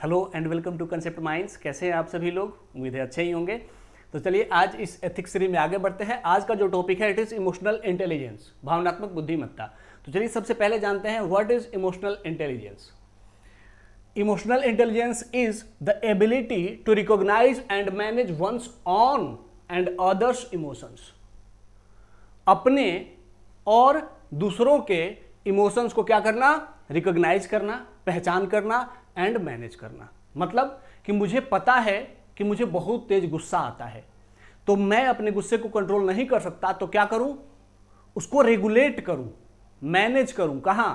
Hello and welcome to Concept Minds. कैसे हैं आप सभी लोग? उम्मीद है अच्छे ही होंगे। तो चलिए आज इस एथिक्स सीरीज में आगे बढ़ते हैं। आज का जो टॉपिक है इट इज इमोशनल इंटेलिजेंस, भावनात्मक बुद्धिमत्ता। तो चलिए सबसे पहले जानते हैं what is emotional intelligence. Emotional intelligence is the ability to recognise and manage one's own and others emotions. अपने और दूसरों के इमोशंस को क्या करना? रिकॉग्नाइज करना, पहचान करना एंड मैनेज करना। मतलब कि मुझे पता है कि मुझे बहुत तेज गुस्सा आता है, तो मैं अपने गुस्से को कंट्रोल नहीं कर सकता, तो क्या करूं? उसको रेगुलेट करूं, मैनेज करूं। कहां?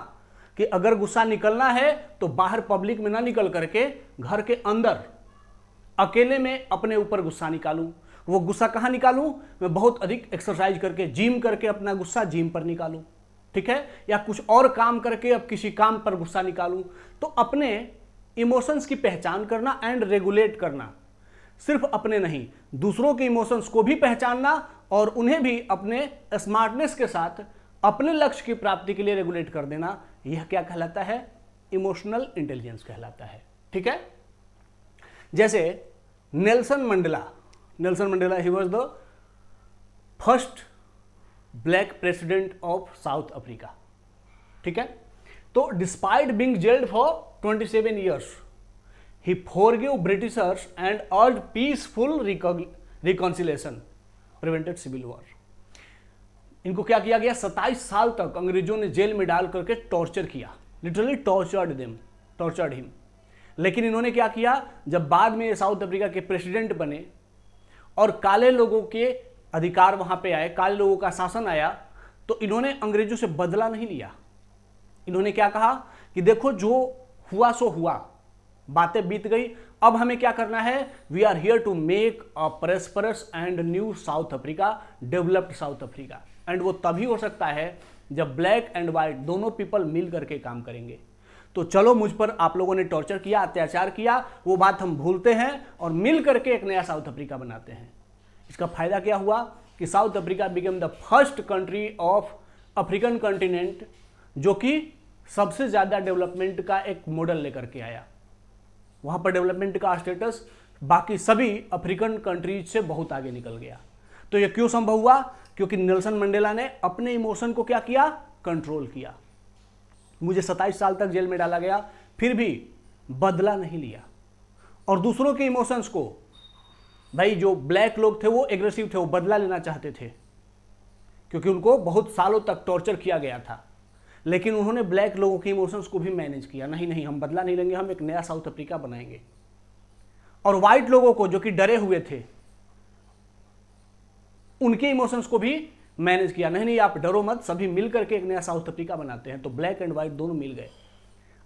कि अगर गुस्सा निकलना है तो बाहर पब्लिक में ना निकल करके घर के अंदर अकेले में अपने ऊपर गुस्सा निकालूं। वो गुस्सा कहां निकालूं? मैं बहुत अधिक एक्सरसाइज करके, जिम करके अपना गुस्सा जिम पर निकालूं, ठीक है? या कुछ और काम करके अब किसी काम पर गुस्सा निकालूं। तो अपने इमोशंस की पहचान करना एंड रेगुलेट करना, सिर्फ अपने नहीं दूसरों के इमोशंस को भी पहचानना और उन्हें भी अपने स्मार्टनेस के साथ अपने लक्ष्य की प्राप्ति के लिए रेगुलेट कर देना, यह क्या कहलाता है? इमोशनल इंटेलिजेंस कहलाता है, ठीक है? जैसे Nelson Mandela he was the first black president of south Africa, ठीक है? तो despite being gelled for 27 years, he forgave Britishers and urged peaceful reconciliation, prevented civil war. इनको क्या किया गया? 27 साल तक अंग्रेजों ने जेल में डाल करके टॉर्चर किया, लिटरली टॉर्चर्ड हिम। लेकिन इन्होंने क्या किया? जब बाद में साउथ अफ्रीका के प्रेसिडेंट बने और काले लोगों के अधिकार वहां पे आए, काले लोगों का शासन आया, तो इन्होंने अंग्रेजों से बदला नहीं लिया। इन्होंने क्या कहा कि देखो जो हुआ सो हुआ, बातें बीत गई, अब हमें क्या करना है? We are here to make a prosperous and new South Africa, developed South Africa. And वो तभी हो सकता है जब ब्लैक एंड व्हाइट दोनों पीपल मिल करके काम करेंगे। तो चलो, मुझ पर आप लोगों ने टॉर्चर किया, अत्याचार किया, वो बात हम भूलते हैं और मिल करके एक नया साउथ अफ्रीका बनाते हैं। इसका फायदा क्या हुआ कि south Africa become the first country of African continent जो कि सबसे ज्यादा डेवलपमेंट का एक मॉडल लेकर के आया। वहां पर डेवलपमेंट का स्टेटस बाकी सभी अफ्रीकन कंट्रीज से बहुत आगे निकल गया। तो यह क्यों संभव हुआ? क्योंकि नेल्सन मंडेला ने अपने इमोशन को क्या किया? कंट्रोल किया। मुझे 27 साल तक जेल में डाला गया, फिर भी बदला नहीं लिया। और दूसरों के इमोशंस को, भाई जो ब्लैक लोग थे वो एग्रेसिव थे, वो बदला लेना चाहते थे क्योंकि उनको बहुत सालों तक टॉर्चर किया गया था। लेकिन उन्होंने ब्लैक लोगों के इमोशंस को भी मैनेज किया। नहीं, हम बदला नहीं लेंगे, हम एक नया साउथ अफ्रीका बनाएंगे। और व्हाइट लोगों को जो कि डरे हुए थे, उनके इमोशंस को भी मैनेज किया। नहीं, आप डरो मत, सभी मिल करके एक नया साउथ अफ्रीका बनाते हैं। तो ब्लैक एंड व्हाइट दोनों मिल गए।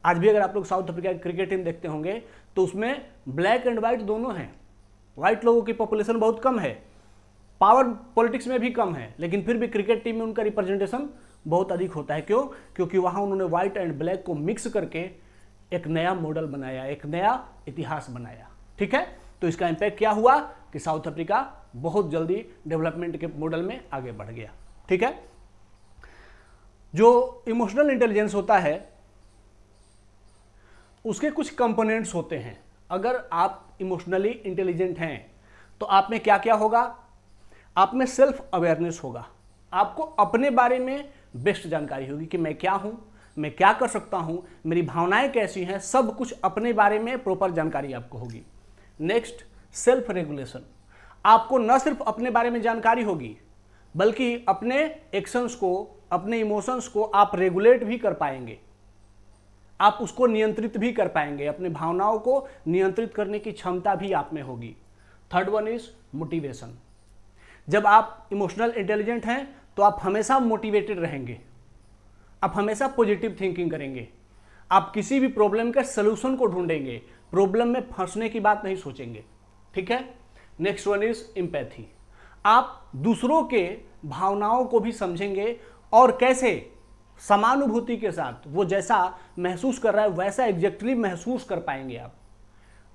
आज भी अगर आप लोग साउथ अफ्रीका की क्रिकेट टीम देखते होंगे तो उसमें ब्लैक एंड व्हाइट दोनों हैं। व्हाइट लोगों की पॉपुलेशन बहुत कम है, पावर पॉलिटिक्स में भी कम है, लेकिन फिर भी क्रिकेट टीम में उनका रिप्रेजेंटेशन बहुत अधिक होता है। क्यों? क्योंकि वहां उन्होंने व्हाइट एंड ब्लैक को मिक्स करके एक नया मॉडल बनाया, एक नया इतिहास बनाया, ठीक है? तो इसका इंपैक्ट क्या हुआ कि साउथ अफ्रीका बहुत जल्दी डेवलपमेंट के मॉडल में आगे बढ़ गया, ठीक है? जो इमोशनल इंटेलिजेंस होता है उसके कुछ कंपोनेंट्स होते हैं। अगर आप इमोशनली इंटेलिजेंट हैं तो आप में क्या क्या होगा? आप में सेल्फ अवेयरनेस होगा। आपको अपने बारे में बेस्ट जानकारी होगी कि मैं क्या हूं, मैं क्या कर सकता हूं, मेरी भावनाएं कैसी हैं, सब कुछ अपने बारे में प्रॉपर जानकारी आपको होगी। Next, self regulation. आपको न सिर्फ अपने बारे में जानकारी होगी बल्कि अपने एक्शंस को, अपने इमोशंस को आप रेगुलेट भी कर पाएंगे, आप उसको नियंत्रित भी कर पाएंगे। अपने भावनाओं को नियंत्रित करने की क्षमता भी आप में होगी। Third one is motivation. जब आप इमोशनल इंटेलिजेंट हैं तो आप हमेशा मोटिवेटेड रहेंगे, आप हमेशा पॉजिटिव थिंकिंग करेंगे, आप किसी भी प्रॉब्लम के सलूशन को ढूंढेंगे, प्रॉब्लम में फंसने की बात नहीं सोचेंगे, ठीक है? Next one is empathy. आप दूसरों के भावनाओं को भी समझेंगे और कैसे समानुभूति के साथ वो जैसा महसूस कर रहा है वैसा एग्जैक्टली महसूस कर पाएंगे आप।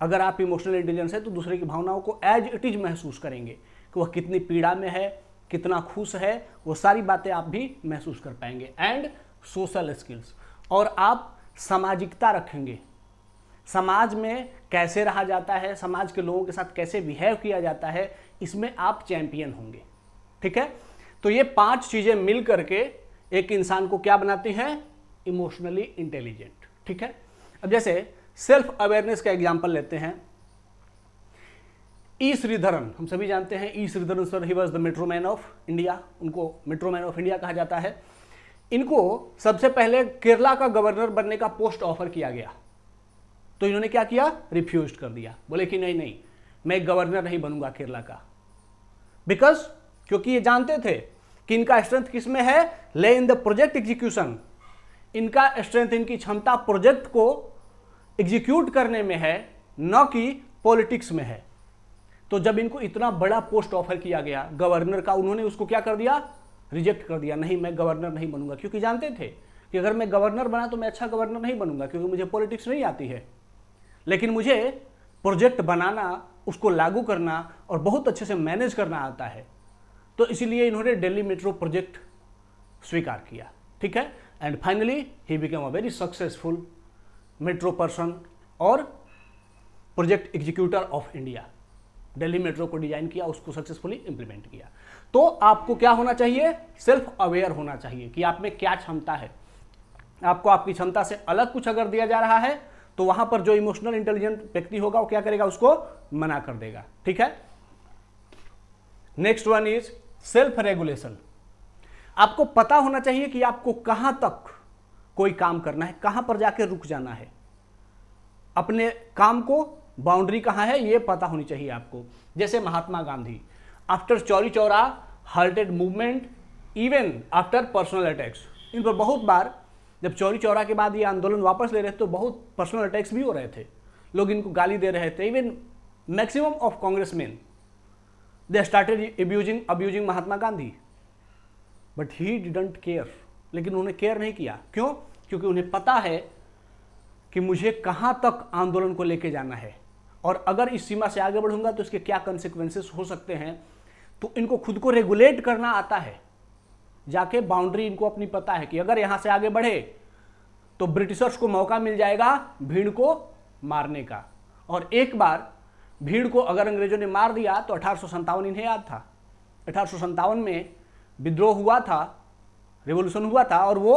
अगर आप इमोशनल इंटेलिजेंस है तो दूसरे की भावनाओं को एज इट इज महसूस करेंगे कि वह कितनी पीड़ा में है, कितना खुश है, वो सारी बातें आप भी महसूस कर पाएंगे। एंड सोशल स्किल्स, और आप सामाजिकता रखेंगे, समाज में कैसे रहा जाता है, समाज के लोगों के साथ कैसे बिहेव किया जाता है, इसमें आप चैंपियन होंगे। ठीक है, तो ये 5 चीजें मिल करके एक इंसान को क्या बनाती हैं? Emotionally intelligent. ठीक है, अब जैसे सेल्फ अवेयरनेस का एग्जांपल लेते हैं। ई श्रीधरन, हम सभी जानते हैं E Sreedharan sir, he was the metro man of India, उनको मेट्रोमैन ऑफ इंडिया कहा जाता है। इनको सबसे पहले केरला का गवर्नर बनने का पोस्ट ऑफर किया गया, तो इन्होंने क्या किया? रिफ्यूज कर दिया, बोले कि नहीं नहीं, मैं गवर्नर नहीं बनूंगा केरला का। बिकॉज, क्योंकि ये जानते थे कि इनका स्ट्रेंथ किस में है? ले इन द प्रोजेक्ट एग्जीक्यूशन। इनका स्ट्रेंथ, इनकी क्षमता प्रोजेक्ट को एग्जीक्यूट करने में है, न कि पॉलिटिक्स में है। तो जब इनको इतना बड़ा पोस्ट ऑफर किया गया गवर्नर का, उन्होंने उसको क्या कर दिया? रिजेक्ट कर दिया। नहीं, मैं गवर्नर नहीं बनूंगा, क्योंकि जानते थे कि अगर मैं गवर्नर बना तो मैं अच्छा गवर्नर नहीं बनूंगा, क्योंकि मुझे पॉलिटिक्स नहीं आती है। लेकिन मुझे प्रोजेक्ट बनाना, उसको लागू करना और बहुत अच्छे से मैनेज करना आता है। तो इसीलिए इन्होंने दिल्ली मेट्रो प्रोजेक्ट स्वीकार किया। ठीक है, and finally he became a very successful metro person और project executor of India. Delhi metro को डिजाइन किया, उसको सक्सेसफुली इंप्लीमेंट किया। तो आपको क्या होना चाहिए? सेल्फ अवेयर होना चाहिए कि आप में क्या क्षमता है। आपको आपकी क्षमता से अलग कुछ अगर दिया जा रहा है तो वहां पर जो इमोशनल इंटेलिजेंट व्यक्ति होगा वो क्या करेगा? उसको मना कर देगा। ठीक है, next one is self regulation. आपको पता होना चाहिए कि आपको कहां तक कोई काम करना है, कहां पर जाकर रुक जाना है। अपने काम को बाउंड्री कहां है ये पता होनी चाहिए आपको। जैसे Mahatma Gandhi, after Chauri Chaura halted movement, even after personal attacks, इन पर बहुत बार जब चौरी चौरा के बाद ये आंदोलन वापस ले रहे थे तो बहुत पर्सनल अटैक्स भी हो रहे थे, लोग इनको गाली दे रहे थे। Even maximum of congressman they started abusing Mahatma Gandhi, but he didn't care. लेकिन उन्होंने केयर नहीं किया। क्यों? क्योंकि उन्हें पता है कि मुझे कहां तक आंदोलन को लेके जाना है और अगर इस सीमा से आगे बढ़ूंगा तो इसके क्या कंसिक्वेंसेस हो सकते हैं। तो इनको खुद को रेगुलेट करना आता है, जाके बाउंड्री इनको अपनी पता है कि अगर यहां से आगे बढ़े तो ब्रिटिशर्स को मौका मिल जाएगा भीड़ को मारने का। और एक बार भीड़ को अगर अंग्रेजों ने मार दिया तो 1857 इन्हें याद था, 1857 में विद्रोह हुआ था, रिवॉल्यूशन हुआ था और वो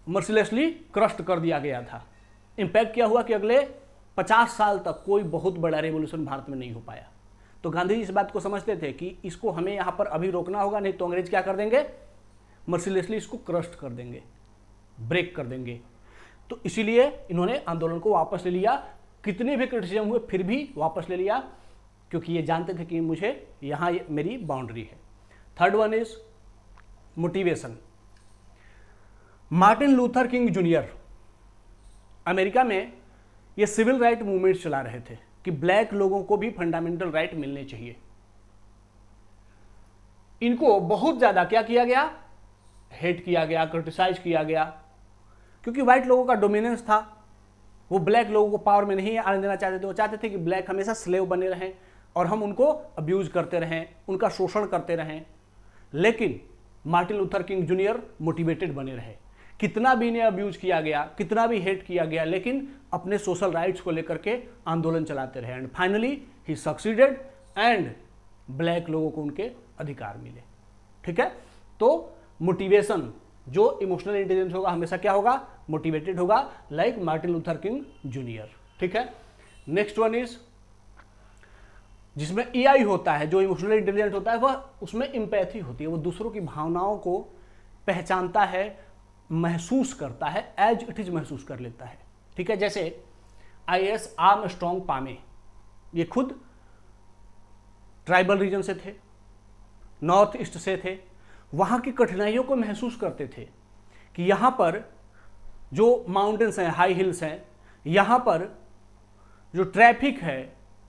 मर्सिलेसली क्रस्ट कर दिया गया था। इंपैक्ट क्या हुआ कि अगले 50 साल तक कोई बहुत बड़ा रेवोल्यूशन भारत में नहीं हो पाया। तो गांधी जी इस बात को समझते थे कि इसको हमें यहाँ पर अभी रोकना होगा, नहीं तो अंग्रेज क्या कर देंगे? मर्सिलेसली इसको क्रस्ट कर देंगे, ब्रेक कर देंगे। तो इसीलिए इन्होंने आंदोलन को वापस ले लिया। कितने भी क्रिटिसिज्म हुए फिर भी वापस ले लिया, क्योंकि ये जानते थे कि मुझे यहाँ मेरी बाउंड्री है। Third one is motivation. Martin Luther king junior America में ये सिविल राइट मूवमेंट चला रहे थे कि ब्लैक लोगों को भी फंडामेंटल राइट मिलने चाहिए। इनको बहुत ज्यादा क्या किया गया? हेट किया गया, क्रिटिसाइज किया गया, क्योंकि व्हाइट लोगों का डोमिनेंस था। वो ब्लैक लोगों को पावर में नहीं आने देना चाहते थे। वो चाहते थे कि ब्लैक हमेशा स्लेव बने रहें और हम उनको अब्यूज करते रहें, उनका शोषण करते रहें। लेकिन Martin Luther king junior motivated बने रहे। कितना भी इन्हें अब्यूज किया गया, कितना भी हेट किया गया, लेकिन अपने सोशल राइट्स को लेकर के आंदोलन चलाते रहे। And finally he succeeded and black लोगों को उनके अधिकार मिले। ठीक है, तो मोटिवेशन, जो इमोशनल इंटेलिजेंस होगा हमेशा क्या होगा? मोटिवेटेड होगा, like Martin Luther king junior. ठीक है, नेक्स्ट वन इज जिसमें EI होता है, जो इमोशनल इंटेलिजेंट होता है, वह उसमें एम्पैथी होती है। वो दूसरों की भावनाओं को पहचानता है, महसूस करता है, एज इट इज महसूस कर लेता है। ठीक है, जैसे IAS आर्मस्ट्रॉन्ग पामे, ये खुद ट्राइबल रीजन से थे, नॉर्थ ईस्ट से थे, वहां की कठिनाइयों को महसूस करते थे कि यहां पर जो माउंटेन्स हैं, हाई हिल्स हैं, यहां पर जो ट्रैफिक है,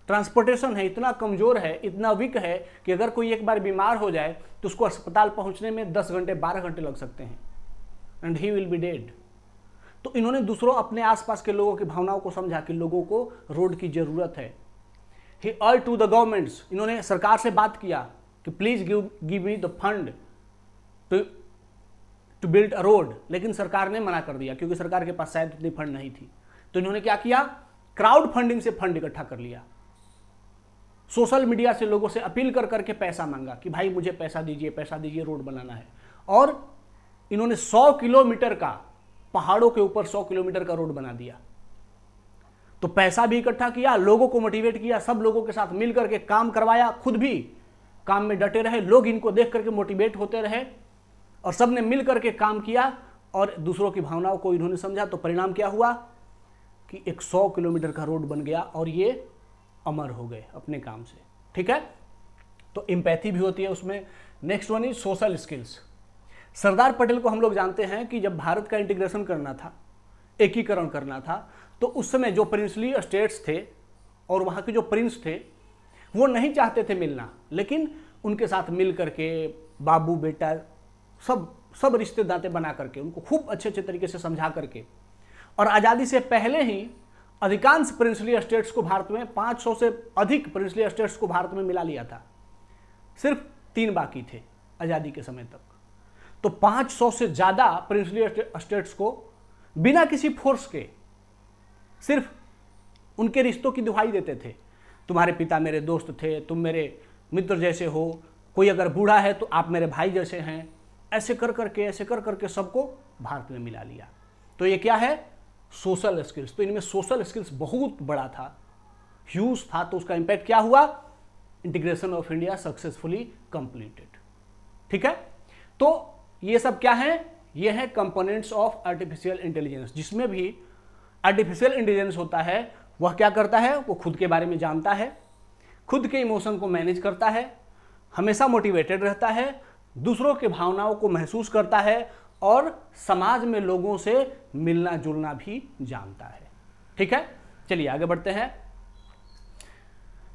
ट्रांसपोर्टेशन है, इतना कमजोर है, इतना वीक है कि अगर कोई एक बार बीमार हो जाए तो उसको अस्पताल पहुंचने में 10 घंटे 12 घंटे लग सकते हैं, and he will be dead. तो इन्होंने दूसरों, अपने आसपास के लोगों की भावनाओं को समझा कि लोगों को रोड की जरूरत है। ही अर्ज टू द गवर्नमेंट्स, इन्होंने सरकार से बात किया कि please give me the fund to build a road, लेकिन सरकार ने मना कर दिया, क्योंकि सरकार के पास शायद उतनी फंड नहीं थी। तो इन्होंने क्या किया, क्राउड फंडिंग से फंड इकट्ठा कर लिया, सोशल मीडिया से लोगों से अपील कर करके पैसा मांगा कि भाई मुझे पैसा दीजिए, रोड बनाना है। और इन्होंने 100 किलोमीटर का, पहाड़ों के ऊपर 100 किलोमीटर का रोड बना दिया। तो पैसा भी इकट्ठा किया, लोगों को मोटिवेट किया, सब लोगों के साथ मिल करके काम करवाया, खुद भी काम में डटे रहे, लोग इनको देख करके मोटिवेट होते रहे और सबने मिल करके काम किया और दूसरों की भावनाओं को इन्होंने समझा। तो परिणाम क्या हुआ कि एक 100 किलोमीटर का रोड बन गया और ये अमर हो गए अपने काम से। ठीक है, तो एम्पैथी भी होती है उसमें। Next one is social skills. Sardar Patel को हम लोग जानते हैं कि जब भारत का इंटीग्रेशन करना था, एकीकरण करना था, तो उस समय जो प्रिंसली स्टेट्स थे और वहाँ के जो प्रिंस थे वो नहीं चाहते थे मिलना, लेकिन उनके साथ मिल करके बाबू बेटा सब रिश्ते नाते बना करके उनको खूब अच्छे तरीके से समझा करके, और आज़ादी से पहले ही अधिकांश प्रिंसली स्टेट्स को भारत में, 500 से अधिक प्रिंसली स्टेट्स को भारत में मिला लिया था, सिर्फ 3 बाकी थे आज़ादी के समय तक। तो 500 से ज़्यादा प्रिंसली स्टेट्स को बिना किसी फोर्स के सिर्फ उनके रिश्तों की दुहाई देते थे, तुम्हारे पिता मेरे दोस्त थे, तुम मेरे मित्र जैसे हो, कोई अगर बूढ़ा है तो आप मेरे भाई जैसे हैं, ऐसे कर करके सबको भारत में मिला लिया। तो ये क्या है, सोशल स्किल्स। तो इनमें सोशल स्किल्स बहुत बड़ा था, ह्यूज था। तो उसका इंपैक्ट क्या हुआ, integration of India successfully completed. ठीक है, तो ये सब क्या है, ये है कंपोनेंट्स ऑफ आर्टिफिशियल इंटेलिजेंस। जिसमें भी आर्टिफिशियल इंटेलिजेंस होता है वह क्या करता है, वो खुद के बारे में जानता है, खुद के इमोशन को मैनेज करता है, हमेशा मोटिवेटेड रहता है, दूसरों के भावनाओं को महसूस करता है और समाज में लोगों से मिलना जुलना भी जानता है। ठीक है, चलिए आगे बढ़ते हैं।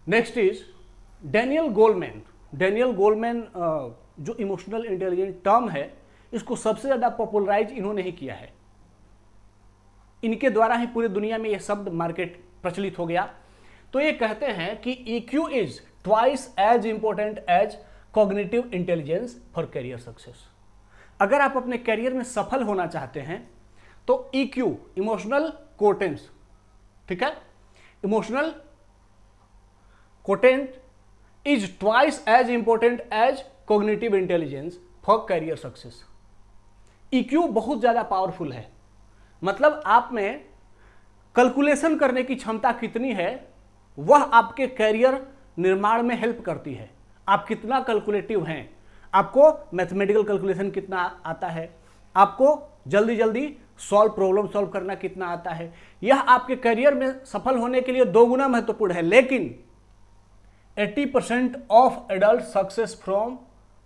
Next is Daniel Goleman. Daniel Goleman जो इमोशनल इंटेलिजेंस टर्म है, इसको सबसे ज़्यादा पॉपुलराइज इन्होंने ही किया है। इनके द्वारा ही पूरी दुनिया में यह शब्द मार्केट प्रचलित हो गया। तो ये कहते हैं कि EQ is twice as important as cognitive intelligence for career success. अगर आप अपने करियर में सफल होना चाहते हैं तो EQ, इमोशनल कोटेंस, ठीक है, emotional quotient is twice as important as cognitive intelligence for career success. EQ बहुत ज्यादा पावरफुल है, मतलब आप में कैलकुलेशन करने की क्षमता कितनी है वह आपके करियर निर्माण में हेल्प करती है। आप कितना कैलकुलेटिव हैं, आपको मैथमेटिकल कैलकुलेशन कितना आता है, आपको जल्दी जल्दी प्रॉब्लम सॉल्व करना कितना आता है, यह आपके करियर में सफल होने के लिए 2 गुना महत्वपूर्ण है। लेकिन 80% of adult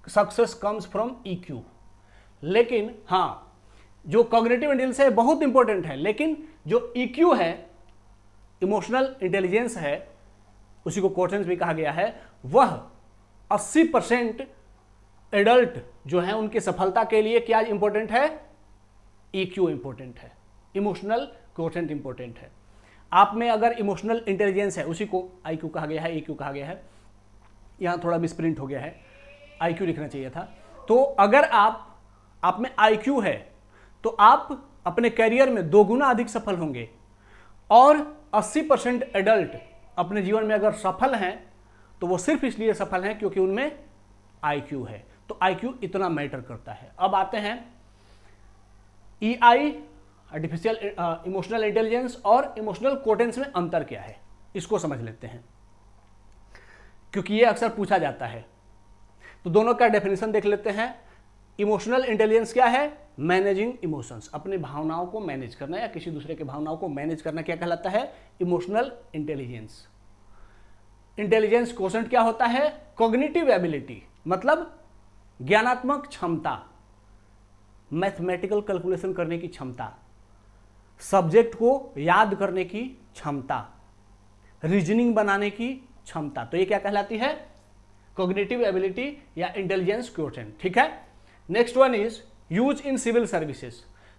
success comes from EQ। लेकिन हाँ, जो कॉग्निटिव इंटेलिजेंस है बहुत इंपॉर्टेंट है, लेकिन जो EQ है, इमोशनल इंटेलिजेंस है, उसी को कोटेंस भी कहा गया है, वह 80% एडल्ट जो है उनकी सफलता के लिए क्या इंपॉर्टेंट है, EQ इंपॉर्टेंट है, इमोशनल कोटेंट इंपॉर्टेंट है। आप में अगर इमोशनल इंटेलिजेंस है, उसी को IQ कहा गया है, EQ कहा गया है, यहां थोड़ा मिसप्रिंट हो गया है, IQ लिखना चाहिए था। तो अगर आप में IQ है तो आप अपने करियर में 2 गुना अधिक सफल होंगे, और 80% एडल्ट अपने जीवन में अगर सफल हैं तो वो सिर्फ इसलिए सफल हैं क्योंकि उनमें IQ है। तो IQ इतना मैटर करता है। अब आते हैं EI, आर्टिफिशियल इमोशनल इंटेलिजेंस, और इमोशनल कोटेंस में अंतर क्या है, इसको समझ लेते हैं, क्योंकि ये अक्सर पूछा जाता है। तो दोनों का डेफिनेशन देख लेते हैं। इमोशनल इंटेलिजेंस क्या है, मैनेजिंग इमोशंस, अपनी भावनाओं को मैनेज करना या किसी दूसरे के भावनाओं को मैनेज करना क्या कहलाता है, इमोशनल इंटेलिजेंस। इंटेलिजेंस क्वोशेंट क्या होता है, कॉग्निटिव एबिलिटी, मतलब ज्ञानात्मक क्षमता, मैथमेटिकल कैलकुलेशन करने की क्षमता, सब्जेक्ट को याद करने की क्षमता, रीजनिंग बनाने की क्षमता। तो ये क्या कहलाती है, कॉग्निटिव एबिलिटी या इंटेलिजेंस क्वोशेंट। ठीक है, next one is use in civil services.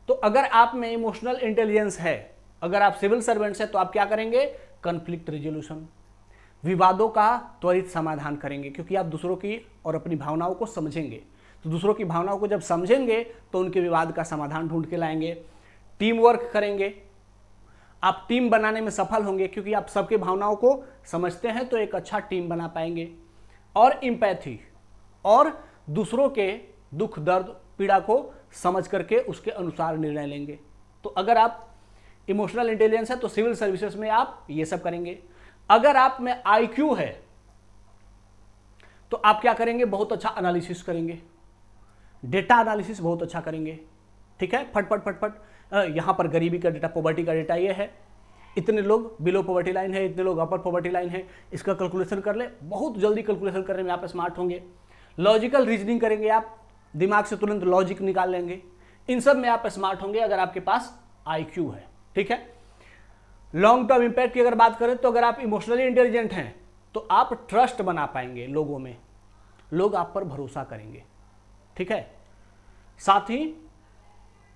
तो अगर आप में इमोशनल इंटेलिजेंस है, अगर आप सिविल सर्वेंट्स हैं, तो आप क्या करेंगे, कॉन्फ्लिक्ट रिजोल्यूशन, विवादों का त्वरित समाधान करेंगे, क्योंकि आप दूसरों की और अपनी भावनाओं को समझेंगे। तो दूसरों की भावनाओं को जब समझेंगे तो उनके विवाद का समाधान ढूंढ के लाएंगे, टीम वर्क करेंगे, आप टीम बनाने में सफल होंगे, क्योंकि आप सबके भावनाओं को समझते हैं तो एक अच्छा टीम बना पाएंगे। और एम्पैथी, और दूसरों के दुख दर्द पीड़ा को समझ करके उसके अनुसार निर्णय लेंगे। तो अगर आप इमोशनल इंटेलिजेंस है तो सिविल सर्विसेज में आप ये सब करेंगे। अगर आप में आईक्यू है तो आप क्या करेंगे, बहुत अच्छा एनालिसिस करेंगे, डेटा एनालिसिस बहुत अच्छा करेंगे। ठीक है, फट फट फट फट, यहां पर गरीबी का डेटा, पॉवर्टी का डेटा ये है, इतने लोग बिलो पॉवर्टी लाइन है, इतने लोग अपर पॉवर्टी लाइन है, इसका कैलकुलेशन कर ले। बहुत जल्दी कैलकुलेशन करने में आप स्मार्ट होंगे। लॉजिकल रीजनिंग करेंगे, आप दिमाग से तुरंत लॉजिक निकाल लेंगे। इन सब में आप स्मार्ट होंगे अगर आपके पास आईक्यू है। ठीक है, लॉन्ग टर्म इंपैक्ट की अगर बात करें तो अगर आप इमोशनली इंटेलिजेंट हैं तो आप ट्रस्ट बना पाएंगे लोगों में, लोग आप पर भरोसा करेंगे। ठीक है, साथ ही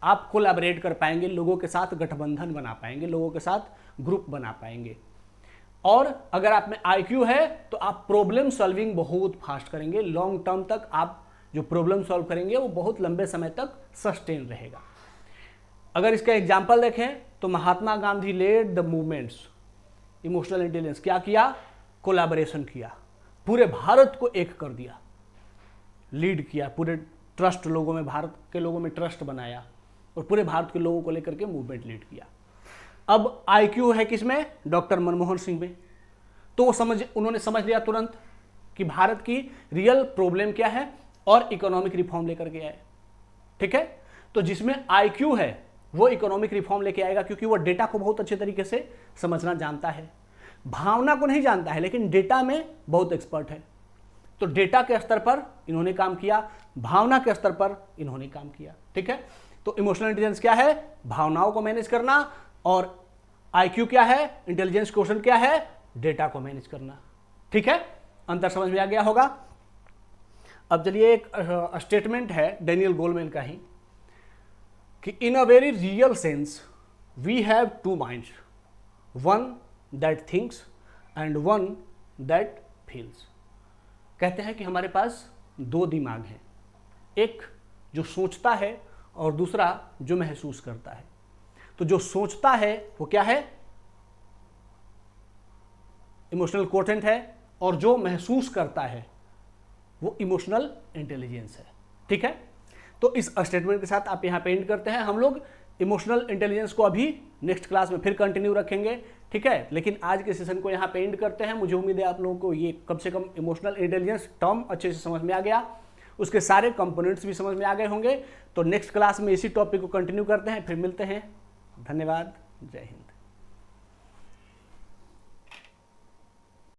आप कोलैबोरेट कर पाएंगे, लोगों के साथ गठबंधन बना पाएंगे, लोगों के साथ ग्रुप बना पाएंगे। और अगर आप में आईक्यू है तो आप प्रॉब्लम सॉल्विंग बहुत फास्ट करेंगे। लॉन्ग टर्म तक आप जो प्रॉब्लम सॉल्व करेंगे वो बहुत लंबे समय तक सस्टेन रहेगा। अगर इसका एग्जाम्पल देखें तो Mahatma Gandhi led the movements, emotional intelligence क्या किया, कोलैबोरेशन किया, पूरे भारत को एक कर दिया, लीड किया, पूरे ट्रस्ट लोगों में, भारत के लोगों में ट्रस्ट बनाया और पूरे भारत के लोगों को लेकर के मूवमेंट लीड किया। अब आईक्यू है किसमें, डॉक्टर मनमोहन सिंह में, तो उन्होंने समझ लिया तुरंत कि भारत की रियल प्रॉब्लम क्या है और इकोनॉमिक रिफॉर्म लेकर के आए। ठीक है, तो जिसमें आईक्यू है वो इकोनॉमिक रिफॉर्म लेके आएगा, क्योंकि वो डेटा को बहुत अच्छे तरीके से समझना जानता है, भावना को नहीं जानता है लेकिन डेटा में बहुत एक्सपर्ट है। तो डेटा के स्तर पर इन्होंने काम किया, भावना के स्तर पर इन्होंने काम किया। ठीक है, तो इमोशनल इंटेलिजेंस क्या है, भावनाओं को मैनेज करना, और आईक्यू क्या है, इंटेलिजेंस क्वोटिएंट क्या है, डेटा को मैनेज करना। ठीक है, अंतर समझ में आ गया होगा। अब चलिए एक स्टेटमेंट है डैनियल गोलमैन का ही, कि in a very real sense we have two minds, one that thinks and one that feels. कहते हैं कि हमारे पास दो दिमाग हैं, एक जो सोचता है और दूसरा जो महसूस करता है। तो जो सोचता है वो क्या है, इमोशनल क्वोटिएंट है, और जो महसूस करता है वो इमोशनल इंटेलिजेंस है। ठीक है, तो इस स्टेटमेंट के साथ आप यहाँ पे एंड करते हैं। हम लोग इमोशनल इंटेलिजेंस को अभी नेक्स्ट क्लास में फिर कंटिन्यू रखेंगे। ठीक है, लेकिन आज के सेशन को यहाँ पे एंड करते हैं। मुझे उम्मीद है आप लोगों को ये कम से कम इमोशनल इंटेलिजेंस टर्म अच्छे से समझ में आ गया, उसके सारे कंपोनेंट्स भी समझ में आ गए होंगे। तो नेक्स्ट क्लास में इसी टॉपिक को कंटिन्यू करते हैं, फिर मिलते हैं। धन्यवाद, जय हिंद।